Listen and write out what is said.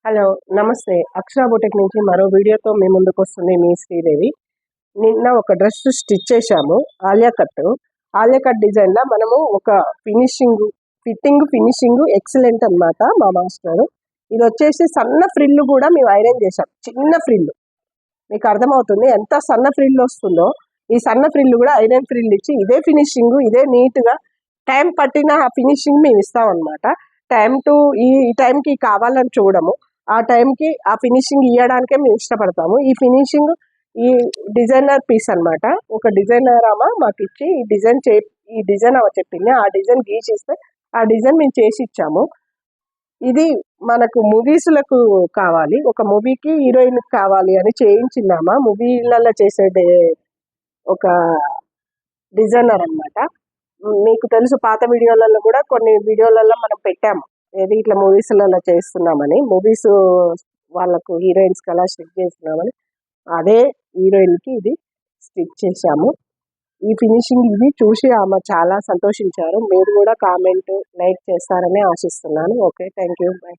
Hello నమస్తే. అక్షర boutique నుంచి మరో వీడియోతో మీ ముందుకొస్తుంది మీ శ్రీదేవి. నిన్న ఒక డ్రెస్ స్టిచ్ చేశాము. ఆలియా కట్ డిజైన్‌లో మనము ఒక ఫిట్టింగ్ ఎక్సలెంట్ అన్నమాట మా మాస్టర్. ఇదొచ్చేసి సన్న ఫ్రిల్ కూడా మేము ఐరన్ చేశాం. చిన్న ఫ్రిల్. మీకు అర్థమవుతుంది ఎంత సన్న ఫ్రిల్ వస్తుందో. ఈ సన్న ఫ్రిల్ కూడా ఐరన్ ఫ్రిల్ ఇచ్చి ఇదే ఫినిషింగ్, ఇదే నీట్‌గా టైం పట్టిన ఆ ఫినిషింగ్ మేము ఇస్తామన్నమాట. ఈ టైంకి కావాలని చూడము. ఆ టైంకి ఆ ఫినిషింగ్ ఇవ్వడానికే మేము ఇష్టపడతాము. ఈ డిజైనర్ పీస్ అన్నమాట. ఒక డిజైనర్ ఆమె మాకు ఇచ్చి ఈ డిజైన్ ఆమె చెప్పింది. ఆ డిజైన్ గీసిస్తే ఆ డిజైన్ మేము చేసి ఇచ్చాము. ఇది మనకు మూవీస్‌లకు కావాలి. ఒక మూవీకి హీరోయిన్‌కి కావాలి అని చేయించిందామా. మూవీలలో చేసే ఒక డిజైనర్ అన్నమాట. మీకు తెలుసు పాత వీడియోలలో కూడా కొన్ని వీడియోలలో మనం పెట్టాము. ఏది ఇట్లా మూవీస్‌లలో చేస్తున్నామని. మూవీస్ వాళ్ళకు హీరోయిన్స్‌కి అలా స్టిచ్ చేస్తున్నామని. అదే హీరోయిన్‌కి ఇది స్టిచ్ చేశాము. ఈ ఫినిషింగ్ ఇది చూసి ఆమె చాలా సంతోషించారు. మీరు కూడా కామెంట్, లైక్ చేస్తారని ఆశిస్తున్నాను. ఓకే. Thank you. బై.